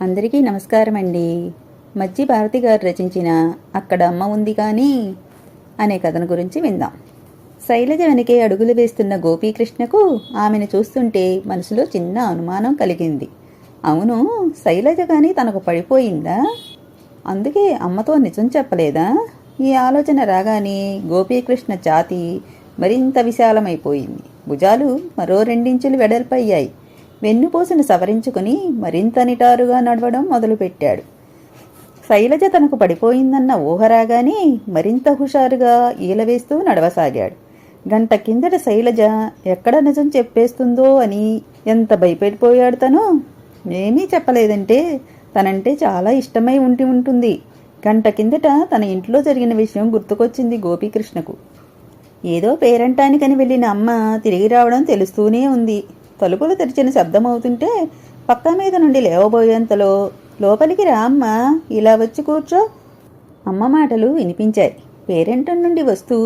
అందరికీ నమస్కారం అండి. మజ్జి భారతి గారు రచించిన అక్కడ అమ్మ ఉంది కానీ అనే కథను గురించి విందాం. శైలజ వెనకే అడుగులు వేస్తున్న గోపీకృష్ణకు ఆమెను చూస్తుంటే మనసులో చిన్న అనుమానం కలిగింది. అవును, శైలజ కానీ తనకు పడిపోయిందా? అందుకే అమ్మతో నిజం చెప్పలేదా? ఈ ఆలోచన రాగానే గోపీకృష్ణ ఛాతీ మరింత విశాలమైపోయింది. భుజాలు మరో 2 ఇంచులు వెడల్పయ్యాయి. వెన్నుపూసను సవరించుకుని మరింత నిటారుగా నడవడం మొదలుపెట్టాడు. శైలజ తనకు పడిపోయిందన్న ఊహ రాగానే మరింత హుషారుగా ఈలవేస్తూ నడవసాగాడు. గంట కిందట శైలజ ఎక్కడ నిజం చెప్పేస్తుందో అని ఎంత భయపడిపోయాడు తను. ఏమీ చెప్పలేదంటే తనంటే చాలా ఇష్టమై ఉంటుంది. గంట కిందట తన ఇంట్లో జరిగిన విషయం గుర్తుకొచ్చింది గోపీకృష్ణకు. ఏదో పేరంటానికని వెళ్ళిన అమ్మ తిరిగి రావడం తెలుస్తూనే ఉంది. తలుపులు తెరిచిన శబ్దమవుతుంటే పక్క మీద నుండి లేవబోయేంతలో లోపలికి రా అమ్మ, ఇలా వచ్చి కూర్చో. అమ్మ మాటలు వినిపించాయి. పేరెంటం నుండి వస్తూ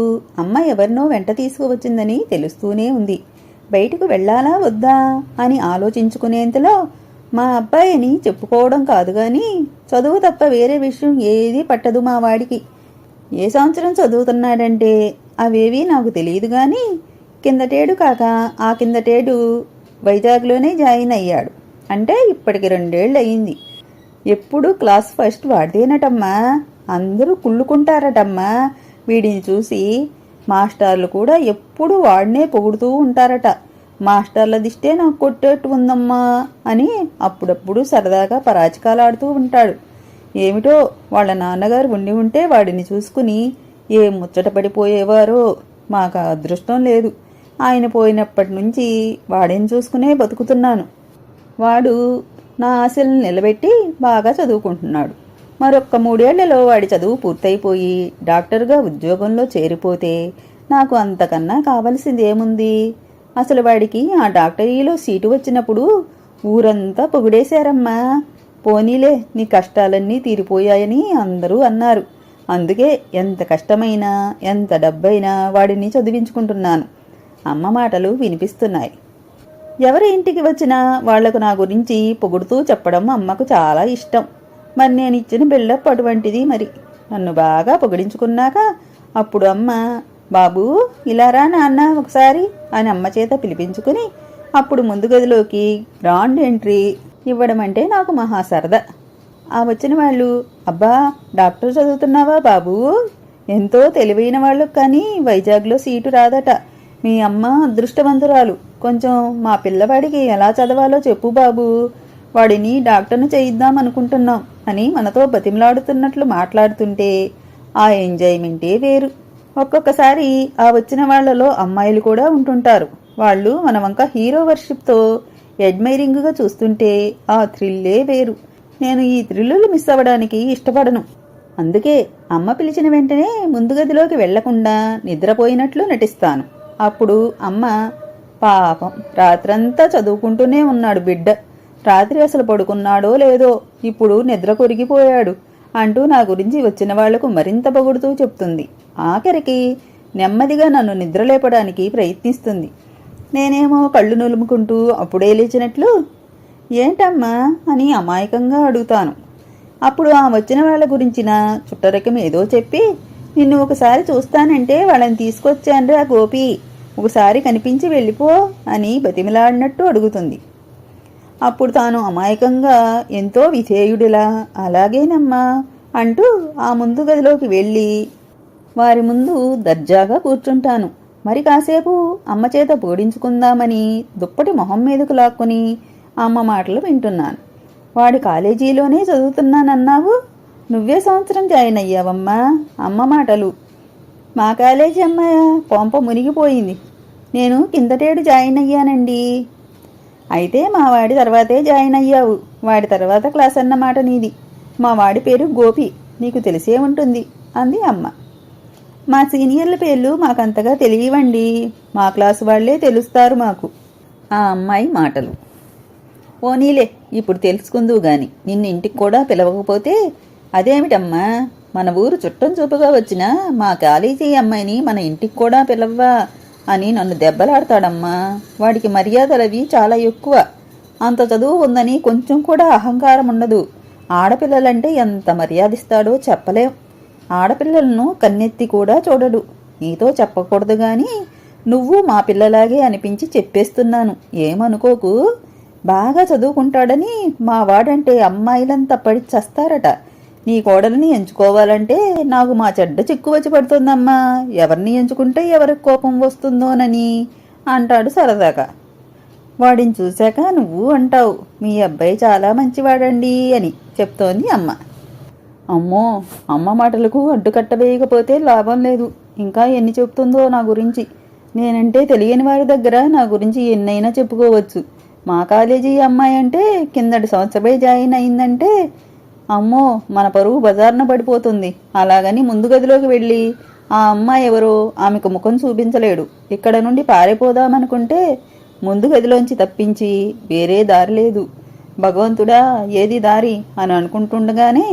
అమ్మ ఎవరినో వెంట తీసుకువచ్చిందని తెలుస్తూనే ఉంది. బయటకు వెళ్ళాలా వద్దా అని ఆలోచించుకునేంతలో మా అబ్బాయిని చెప్పుకోవడం కాదు కానీ చదువు తప్ప వేరే విషయం ఏదీ పట్టదు మా వాడికి. ఏ సంవత్సరం చదువుతున్నాడంటే అవేవీ నాకు తెలియదు కానీ కిందటేడు కాక ఆ కిందటేడు వైజాగ్లోనే జాయిన్ అయ్యాడు. అంటే ఇప్పటికి 2 ఏళ్ళు అయింది. ఎప్పుడు క్లాస్ ఫస్ట్ వాడితేనటమ్మా. అందరూ కుళ్ళుకుంటారటమ్మా వీడిని చూసి. మాస్టర్లు కూడా ఎప్పుడు వాడినే పొగుడుతూ ఉంటారట. మాస్టర్ల దిష్టే నాకు కొట్టేట్టు ఉందమ్మా అని అప్పుడప్పుడు సరదాగా పరాచికాలాడుతూ ఉంటాడు. ఏమిటో వాళ్ళ నాన్నగారు ఉంటే వాడిని చూసుకుని ఏ ముచ్చట పడిపోయేవారో. మాకు అదృష్టం లేదు. ఆయన పోయినప్పటి నుంచి వాడిని చూసుకునే బతుకుతున్నాను. వాడు నా ఆశలను నిలబెట్టి బాగా చదువుకుంటున్నాడు. మరొక్క 3 ఏళ్లలో వాడి చదువు పూర్తయిపోయి డాక్టర్గా ఉద్యోగంలో చేరిపోతే నాకు అంతకన్నా కావలసింది ఏముంది? అసలు వాడికి ఆ డాక్టరీలో సీటు వచ్చినప్పుడు ఊరంతా పొగిడేశారమ్మా. పోనీలే, నీ కష్టాలన్నీ తీరిపోయాయని అందరూ అన్నారు. అందుకే ఎంత కష్టమైనా ఎంత డబ్బైనా వాడిని చదివించుకుంటున్నాను. అమ్మ మాటలు వినిపిస్తున్నాయి. ఎవరి ఇంటికి వచ్చినా వాళ్లకు నా గురించి పొగుడుతూ చెప్పడం అమ్మకు చాలా ఇష్టం. మరి నేను ఇచ్చిన బిల్డప్ అటువంటిది. మరి నన్ను బాగా పొగిడించుకున్నాక అప్పుడు అమ్మ, బాబూ ఇలా రా నాన్న ఒకసారి అని అమ్మ చేత పిలిపించుకుని అప్పుడు ముందు గదిలోకి గ్రాండ్ ఎంట్రీ ఇవ్వడం అంటే నాకు మహా సరదా. ఆ వచ్చిన వాళ్ళు, అబ్బా డాక్టర్ చదువుతున్నావా బాబూ? ఎంతో తెలివైన వాళ్ళు కానీ వైజాగ్లో సీటు రాదట. మీ అమ్మ అదృష్టవంతురాలు. కొంచెం మా పిల్లవాడికి ఎలా చదవాలో చెప్పు బాబూ. వాడిని డాక్టర్ను చేయిద్దామనుకుంటున్నాం అని మనతో బతిమలాడుతున్నట్లు మాట్లాడుతుంటే ఆ ఎంజాయ్మెంటే వేరు. ఒక్కొక్కసారి ఆ వచ్చిన వాళ్లలో అమ్మాయిలు కూడా ఉంటుంటారు. వాళ్ళు మన వంక హీరో వర్షిప్తో అడ్మైరింగ్గా చూస్తుంటే ఆ థ్రిల్లే వేరు. నేను ఈ థ్రిల్లులు మిస్ అవ్వడానికి ఇష్టపడను. అందుకే అమ్మ పిలిచిన వెంటనే ముందు గదిలోకి వెళ్లకుండా నిద్రపోయినట్లు నటిస్తాను. అప్పుడు అమ్మ, పాపం రాత్రంతా చదువుకుంటూనే ఉన్నాడు బిడ్డ. రాత్రి అసలు పడుకున్నాడో లేదో, ఇప్పుడు నిద్ర కొరిగిపోయాడు అంటూ నా గురించి వచ్చిన వాళ్లకు మరింత పొగుడుతూ చెప్తుంది. ఆఖరికి నెమ్మదిగా నన్ను నిద్రలేపడానికి ప్రయత్నిస్తుంది. నేనేమో కళ్ళు నులుముకుంటూ అప్పుడే లేచినట్లు, ఏంటమ్మా అని అమాయకంగా అడుగుతాను. అప్పుడు ఆ వచ్చిన వాళ్ళ గురించిన చుట్టరకం ఏదో చెప్పి, నిన్ను ఒకసారి చూస్తానంటే వాళ్ళని తీసుకొచ్చాన్రా గోపి, ఒకసారి కనిపించి వెళ్ళిపో అని బతిమిలాడినట్టు అడుగుతుంది. అప్పుడు తాను అమాయకంగా ఎంతో విధేయుడిలా అలాగేనమ్మా అంటూ ఆ ముందు గదిలోకి వెళ్ళి వారి ముందు దర్జాగా కూర్చుంటాను. మరి కాసేపు అమ్మ చేత పోడించుకుందామని దుప్పటి మొహం మీదకు లాక్కుని అమ్మ మాటలు వింటున్నాను. వాడి కాలేజీలోనే చదువుతున్నానన్నావు, నువ్వే సంవత్సరం జాయిన్ అయ్యావమ్మా. అమ్మ మాటలు, మా కాలేజీ అమ్మాయ కొంప మునిగిపోయింది. నేను కిందటేడు జాయిన్ అయ్యానండి. అయితే మా వాడి తర్వాతే జాయిన్ అయ్యావు. వాడి తర్వాత క్లాస్ అన్నమాట నీది. మా వాడి పేరు గోపి, నీకు తెలిసే ఉంటుంది అంది అమ్మ. మా సీనియర్ల పేర్లు మాకంతగా తెలియవండి. మా క్లాసు వాళ్లే తెలుస్తారు మాకు. ఆ అమ్మాయి మాటలు. పోనీలే, ఇప్పుడు తెలుసుకుందువు గాని. నిన్ను ఇంటికి కూడా పిలవకపోతే అదేమిటమ్మా, మన ఊరు చుట్టం చూపుగా వచ్చిన మా కాలేజీ అమ్మాయిని మన ఇంటికి కూడా పిలవ్వా అని నన్ను దెబ్బలాడతాడమ్మా. వాడికి మర్యాదలవి చాలా ఎక్కువ. అంత చదువు ఉందని కొంచెం కూడా అహంకారం ఉండదు. ఆడపిల్లలంటే ఎంత మర్యాదిస్తాడో చెప్పలేం. ఆడపిల్లలను కన్నెత్తి కూడా చూడడు. నీతో చెప్పకూడదు గాని నువ్వు మా పిల్లలాగే అనిపించి చెప్పేస్తున్నాను, ఏమనుకోకు. బాగా చదువుకుంటాడని మా వాడంటే అమ్మాయిలంతా పడి చస్తారట. నీ కోడల్ని ఎంచుకోవాలంటే నాకు మా చెడ్డ చిక్కు వచ్చి పడుతుందమ్మా. ఎవరిని ఎంచుకుంటే ఎవరికి కోపం వస్తుందోనని అంటాడు సరదాగా. వాడిని చూశాక నువ్వు అంటావు, మీ అబ్బాయి చాలా మంచివాడండి అని చెప్తోంది అమ్మ. అమ్మో, అమ్మ మాటలకు అడ్డుకట్టవేయకపోతే లాభం లేదు. ఇంకా ఎన్ని చెప్తుందో నా గురించి. నేనంటే తెలియని వారి దగ్గర నా గురించి ఎన్నైనా చెప్పుకోవచ్చు. మా కాలేజీ అమ్మాయి అంటే కిందటి సంవత్సరమే జాయిన్ అయిందంటే అమ్మో మన పరువు బజార్న పడిపోతుంది. అలాగని ముందు గదిలోకి వెళ్ళి ఆ అమ్మాయి ఎవరో ఆమెకు ముఖం చూపించలేడు. ఇక్కడ నుండి పారిపోదామనుకుంటే ముందు గదిలోంచి తప్పించి వేరే దారి లేదు. భగవంతుడా ఏది దారి అని అనుకుంటుండగానే,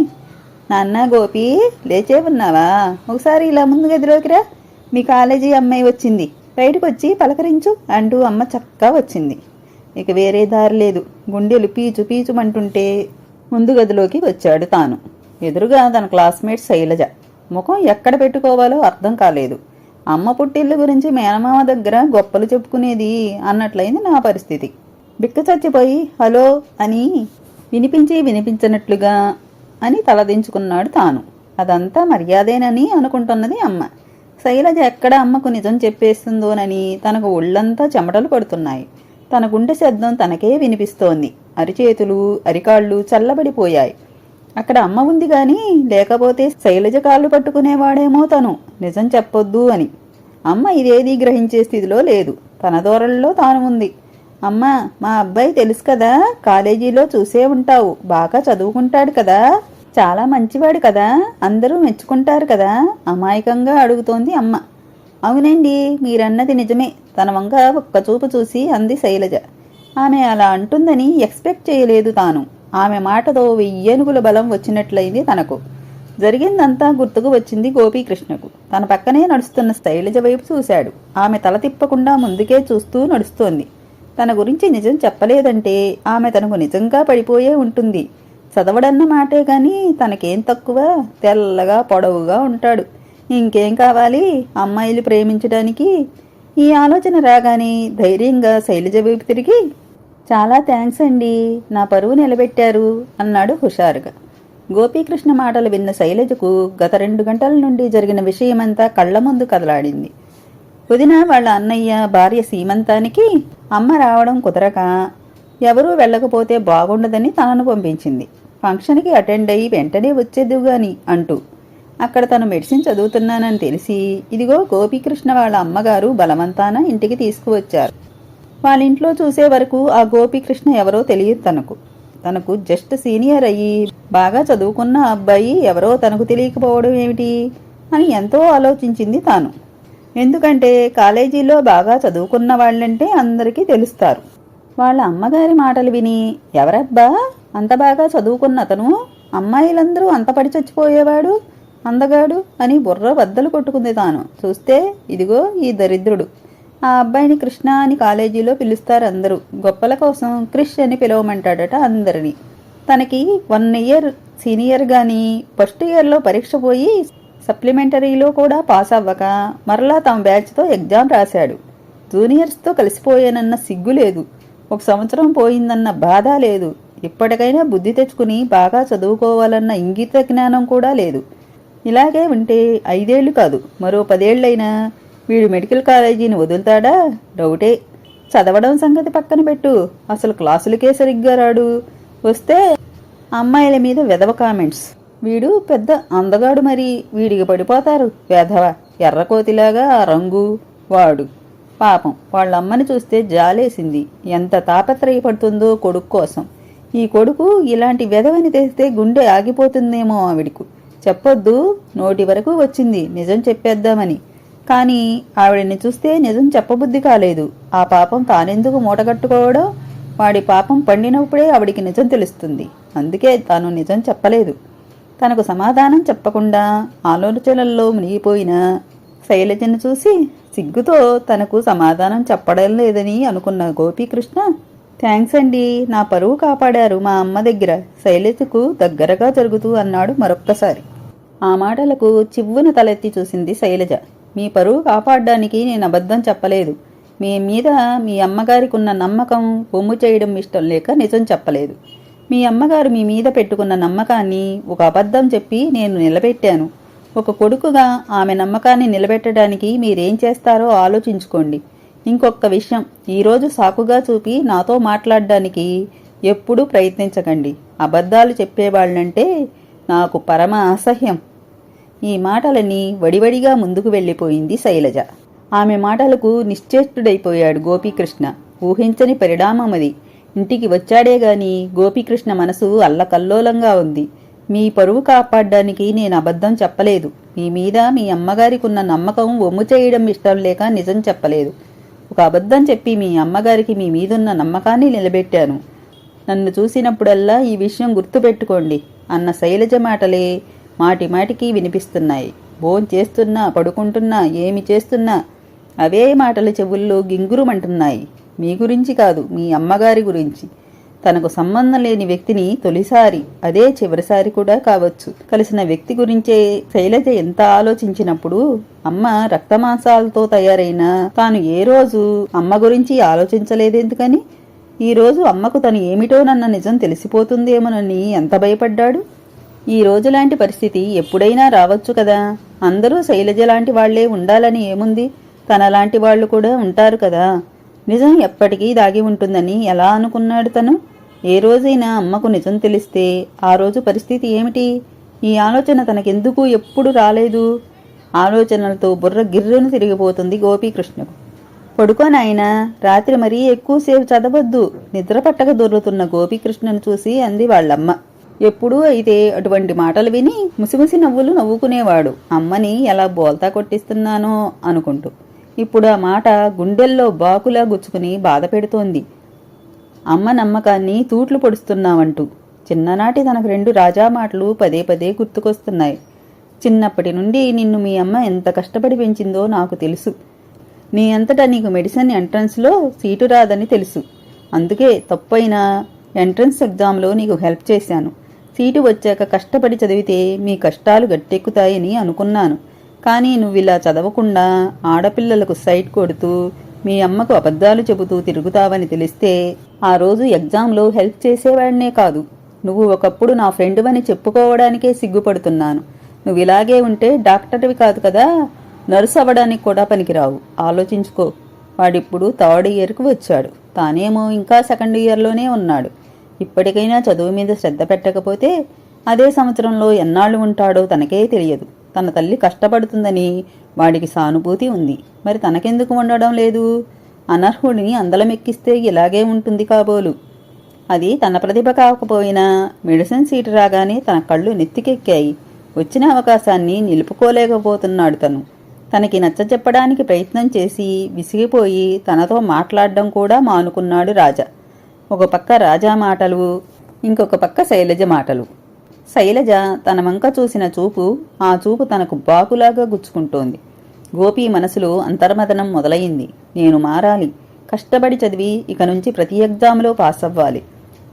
నాన్న గోపి లేచే ఉన్నావా? ఒకసారి ఇలా ముందు గదిలోకి రా, మీ కాలేజీ అమ్మాయి వచ్చింది, బయటకు వచ్చి పలకరించు అంటూ అమ్మ చక్కా వచ్చింది. ఇక వేరే దారి లేదు. గుండెలు పీచు పీచుమంటుంటే ముందు గదిలోకి వచ్చాడు తాను. ఎదురుగా తన క్లాస్మేట్ శైలజ. ముఖం ఎక్కడ పెట్టుకోవాలో అర్థం కాలేదు. అమ్మ పుట్టిల్లు గురించి మేనమామ దగ్గర గొప్పలు చెప్పుకునేది అన్నట్లయింది నా పరిస్థితి. బిక్క చచ్చిపోయి హలో అని వినిపించనట్లుగా అని తలదించుకున్నాడు తాను. అదంతా మర్యాదేనని అనుకుంటున్నది అమ్మ. శైలజ ఎక్కడ అమ్మకు నిజం చెప్పేస్తుందోనని తనకు ఒళ్ళంతా చెమటలు పడుతున్నాయి. తన గుండె శబ్దం తనకే వినిపిస్తోంది. అరిచేతులు అరికాళ్ళు చల్లబడిపోయాయి. అక్కడ అమ్మ ఉంది గాని లేకపోతే శైలజ కాళ్ళు పట్టుకునేవాడేమో తను నిజం చెప్పొద్దు అని. అమ్మ ఇదేదీ గ్రహించే స్థితిలో లేదు. తన దూరంలో తాను ఉంది. అమ్మా, మా అబ్బాయి తెలుసు కదా, కాలేజీలో చూసే ఉంటావు, బాగా చదువుకుంటాడు కదా, చాలా మంచివాడు కదా, అందరూ మెచ్చుకుంటారు కదా అమాయకంగా అడుగుతోంది అమ్మ. అవునండి, మీరన్నది నిజమే. తన వంక ఒక్కచూపు చూసి అంది శైలజ. ఆమె అలా అంటుందని ఎక్స్పెక్ట్ చేయలేదు తాను. ఆమె మాటతో 1000 ఏనుగుల బలం వచ్చినట్లయింది తనకు. జరిగిందంతా గుర్తుకు వచ్చింది గోపీకృష్ణకు. తన పక్కనే నడుస్తున్న శైలజ వైపు చూశాడు. ఆమె తల తిప్పకుండా ముందుకే చూస్తూ నడుస్తోంది. తన గురించి నిజం చెప్పలేదంటే ఆమె తనకు నిజంగా పడిపోయే ఉంటుంది. చదవడన్న మాటే గాని తనకేం తక్కువ, తెల్లగా పొడవుగా ఉంటాడు. ఇంకేం కావాలి అమ్మాయిలు ప్రేమించడానికి? ఈ ఆలోచన రాగానే ధైర్యంగా శైలజ వైపు తిరిగి, చాలా థ్యాంక్స్ అండి, నా పరువు నిలబెట్టారు అన్నాడు హుషారుగా. గోపీకృష్ణ మాటలు విన్న శైలజకు గత 2 గంటల నుండి జరిగిన విషయమంతా కళ్ల ముందు కదలాడింది. వదిన వాళ్ళ అన్నయ్య భార్య సీమంతానికి అమ్మ రావడం కుదరక ఎవరూ వెళ్ళకపోతే బాగుండదని తనను పంపించింది. ఫంక్షన్కి అటెండ్ అయ్యి వెంటనే వచ్చేదుగాని అంటూ. అక్కడ తను మెడిసిన్ చదువుతున్నానని తెలిసి ఇదిగో గోపీకృష్ణ వాళ్ళ అమ్మగారు బలవంతాన ఇంటికి తీసుకువచ్చారు. వాళ్ళింట్లో చూసే వరకు ఆ గోపీకృష్ణ ఎవరో తెలియదు తనకు జస్ట్ సీనియర్ అయ్యి బాగా చదువుకున్న అబ్బాయి ఎవరో తనకు తెలియకపోవడం ఏమిటి అని ఎంతో ఆలోచించింది తాను. ఎందుకంటే కాలేజీలో బాగా చదువుకున్న వాళ్ళంటే అందరికీ తెలుస్తారు. వాళ్ళ అమ్మగారి మాటలు విని, ఎవరబ్బా అంత బాగా చదువుకున్న అతను, అమ్మాయిలందరూ అంత పడి చచ్చిపోయేవాడు, అందగాడు అని బుర్ర బద్దలు కొట్టుకుంది తాను. చూస్తే ఇదిగో ఈ దరిద్రుడు. ఆ అబ్బాయిని కృష్ణ అని కాలేజీలో పిలుస్తారు అందరూ. గొప్పల కోసం క్రిష్ అని పిలవమంటాడట అందరినీ. తనకి 1 ఇయర్ సీనియర్ గాని ఫస్ట్ ఇయర్లో పరీక్ష పోయి సప్లిమెంటరీలో కూడా పాస్ అవ్వక మరలా తమ బ్యాచ్తో ఎగ్జామ్ రాశాడు. జూనియర్స్తో కలిసిపోయానన్న సిగ్గు లేదు. 1 సంవత్సరం పోయిందన్న బాధ లేదు. ఇప్పటికైనా బుద్ధి తెచ్చుకుని బాగా చదువుకోవాలన్న ఇంగిత జ్ఞానం కూడా లేదు. ఇలాగే ఉంటే 5 ఏళ్లు కాదు మరో 10 ఏళ్లైనా వీడు మెడికల్ కాలేజీని వదులుతాడా? డౌటే. చదవడం సంగతి పక్కన పెట్టు, అసలు క్లాసులకే సరిగ్గా రాడు. వస్తే అమ్మాయిల మీద వెధవ కామెంట్స్. వీడు పెద్ద అందగాడు, మరి వీడికి పడిపోతారు వెధవ. ఎర్రకోతిలాగా ఆ రంగు వాడు. పాపం వాళ్ళమ్మని చూస్తే జాలేసింది. ఎంత తాపత్రయపడుతుందో కొడుకు కోసం. ఈ కొడుకు ఇలాంటి వెధవని తెస్తే గుండె ఆగిపోతుందేమో ఆవిడకు. చెప్పొద్దు, నోటి వరకు వచ్చింది నిజం చెప్పేద్దామని. కానీ ఆవిడని చూస్తే నిజం చెప్పబుద్ధి కాలేదు. ఆ పాపం తానెందుకు మూటగట్టుకోవడం? వాడి పాపం పండినప్పుడే ఆవిడికి నిజం తెలుస్తుంది. అందుకే తాను నిజం చెప్పలేదు. తనకు సమాధానం చెప్పకుండా ఆలోచనల్లో మునిగిపోయిన శైలజను చూసి సిగ్గుతో తనకు సమాధానం చెప్పడం లేదని అనుకున్న గోపీకృష్ణ, థ్యాంక్స్ అండి, నా పరువు కాపాడారు మా అమ్మ దగ్గర, శైలజకు దగ్గరగా జరుగుతూ అన్నాడు మరొక్కసారి. ఆ మాటలకు చివ్వున తలెత్తి చూసింది శైలజ. మీ పరువు కాపాడడానికి నేను అబద్ధం చెప్పలేదు. మీ మీద మీ అమ్మగారికి ఉన్న నమ్మకం బొమ్ము చేయడం ఇష్టం లేక నిజం చెప్పలేదు. మీ అమ్మగారు మీ మీద పెట్టుకున్న నమ్మకాన్ని ఒక అబద్ధం చెప్పి నేను నిలబెట్టాను. ఒక కొడుకుగా ఆమె నమ్మకాన్ని నిలబెట్టడానికి మీరేం చేస్తారో ఆలోచించుకోండి. ఇంకొక విషయం, ఈరోజు సాకుగా చూపి నాతో మాట్లాడడానికి ఎప్పుడూ ప్రయత్నించకండి. అబద్ధాలు చెప్పేవాళ్ళంటే నాకు పరమ అసహ్యం. ఈ మాటలని వడివడిగా ముందుకు వెళ్ళిపోయింది శైలజ. ఆమె మాటలకు నిశ్చేష్టుడైపోయాడు గోపీకృష్ణ. ఊహించని పరిణామమది. ఇంటికి వచ్చాడే గాని గోపీకృష్ణ మనసు అల్లకల్లోలంగా ఉంది. మీ పరువు కాపాడడానికి నేను అబద్ధం చెప్పలేదు. మీ మీద మీ అమ్మగారికి ఉన్న నమ్మకం వమ్ము చేయడం ఇష్టం లేక నిజం చెప్పలేదు. ఒక అబద్ధం చెప్పి మీ అమ్మగారికి మీ మీదున్న నమ్మకాన్ని నిలబెట్టాను. నన్ను చూసినప్పుడల్లా ఈ విషయం గుర్తుపెట్టుకోండి అన్న శైలజ మాటలే మాటిమాటికి వినిపిస్తున్నాయి. భోంచేస్తున్నా, పడుకుంటున్నా, ఏమి చేస్తున్నా అవే మాటలు చెవుల్లో గింగురుమంటున్నాయి. మీ గురించి కాదు, మీ అమ్మగారి గురించి. తనకు సంబంధం లేని వ్యక్తిని తొలిసారి, అదే చివరిసారి కూడా కావచ్చు, కలిసిన వ్యక్తి గురించే శైలజ ఎంత ఆలోచించినప్పుడు అమ్మ రక్తమాంసాలతో తయారైన తాను ఏ రోజు అమ్మ గురించి ఆలోచించలేదెందుకని? ఈ రోజు అమ్మకు తను ఏమిటోనన్న నిజం తెలిసిపోతుందేమోనని ఎంత భయపడ్డాడు. ఈ రోజులాంటి పరిస్థితి ఎప్పుడైనా రావచ్చు కదా. అందరూ శైలజ లాంటి వాళ్లే ఉండాలని ఏముంది? తనలాంటి వాళ్లు కూడా ఉంటారు కదా. నిజం ఎప్పటికీ దాగి ఉంటుందని ఎలా అనుకున్నాడు తను? ఏ రోజైనా అమ్మకు నిజం తెలిస్తే ఆ రోజు పరిస్థితి ఏమిటి? ఈ ఆలోచన తనకెందుకు ఎప్పుడు రాలేదు? ఆలోచనలతో బుర్ర గిర్రును తిరిగిపోతుంది గోపీకృష్ణకు. పడుకోనాయనా, రాత్రి మరీ ఎక్కువసేపు చదవద్దు, నిద్ర పట్టక దొర్లుతున్న గోపీకృష్ణను చూసి అంది వాళ్ళమ్మ. ఎప్పుడూ అయితే అటువంటి మాటలు విని ముసిముసి నవ్వులు నవ్వుకునేవాడు, అమ్మని ఎలా బోల్తా కొట్టిస్తున్నానో అనుకుంటూ. ఇప్పుడు ఆ మాట గుండెల్లో బాకులా గుచ్చుకుని బాధ పెడుతోంది. అమ్మ నమ్మకాన్ని తూట్లు పొడుస్తున్నావంటూ చిన్ననాటి తన ఫ్రెండు రాజా మాటలు పదే పదే గుర్తుకొస్తున్నాయి. చిన్నప్పటి నుండి నిన్ను మీ అమ్మ ఎంత కష్టపడి పెంచిందో నాకు తెలుసు. నీ అంతటా నీకు మెడిసిన్ ఎంట్రన్స్లో సీటు రాదని తెలుసు. అందుకే తప్పైన ఎంట్రన్స్ ఎగ్జామ్లో నీకు హెల్ప్ చేశాను. సీటు వచ్చాక కష్టపడి చదివితే మీ కష్టాలు గట్టెక్కుతాయని అనుకున్నాను. కానీ నువ్విలా చదవకుండా ఆడపిల్లలకు సైట్ కొడుతూ మీ అమ్మకు అబద్ధాలు చెబుతూ తిరుగుతావని తెలిస్తే ఆ రోజు ఎగ్జామ్లో హెల్ప్ చేసేవాడినే కాదు, నువ్వు ఒకప్పుడు నా ఫ్రెండువని చెప్పుకోవడానికే సిగ్గుపడుతున్నాను. నువ్వు ఇలాగే ఉంటే డాక్టర్వి కాదు కదా, నర్సు అవ్వడానికి కూడా పనికిరావు. ఆలోచించుకో. వాడిప్పుడు 3rd ఇయర్కు వచ్చాడు, తానేమో ఇంకా 2nd ఇయర్లోనే ఉన్నాడు. ఇప్పటికైనా చదువు మీద శ్రద్ధ పెట్టకపోతే అదే సంవత్సరంలో ఎన్నాళ్ళు ఉంటాడో తనకే తెలియదు. తన తల్లి కష్టపడుతుందని వాడికి సానుభూతి ఉంది, మరి తనకెందుకు ఉండడం లేదు? అనర్హుడిని అందలమెక్కిస్తే ఇలాగే ఉంటుంది కాబోలు. అది తన ప్రతిభ కాకపోయినా మెడిసిన్ సీటు రాగానే తన కళ్ళు నెత్తికెక్కాయి. వచ్చిన అవకాశాన్ని నిలుపుకోలేకపోతున్నాడు తను. తనకి నచ్చజెప్పడానికి ప్రయత్నం చేసి విసిగిపోయి తనతో మాట్లాడడం కూడా మానుకున్నాడు రాజా. ఒక పక్క రాజా మాటలు, ఇంకొక పక్క శైలజ మాటలు. శైలజ తన వంక చూసిన చూపు, ఆ చూపు తనకు బాకులాగా గుచ్చుకుంటోంది. గోపి మనసులో అంతర్మదనం మొదలయింది. నేను మారాలి, కష్టపడి చదివి ఇక నుంచి ప్రతి ఎగ్జామ్లో పాస్ అవ్వాలి.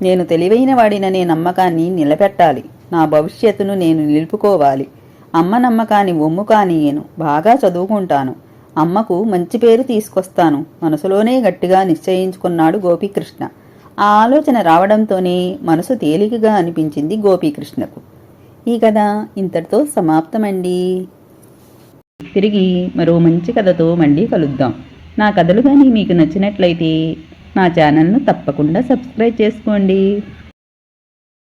నేను తెలివైన వాడిననే నమ్మకాన్ని నిలబెట్టాలి. నా భవిష్యత్తును నేను నిలుపుకోవాలి. అమ్మ నమ్మకాన్ని ఒమ్ము కానీయను. బాగా చదువుకుంటాను. అమ్మకు మంచి పేరు తీసుకొస్తాను మనసులోనే గట్టిగా నిశ్చయించుకున్నాడు గోపీకృష్ణ. ఆ ఆలోచన రావడంతోనే మనసు తేలికగా అనిపించింది గోపీకృష్ణకు. ఈ కథ ఇంతటితో సమాప్తమండి. తిరిగి మరో మంచి కథతో మళ్ళీ కలుద్దాం. నా కథలు కానీ మీకు నచ్చినట్లయితే నా ఛానల్ను తప్పకుండా సబ్స్క్రైబ్ చేసుకోండి.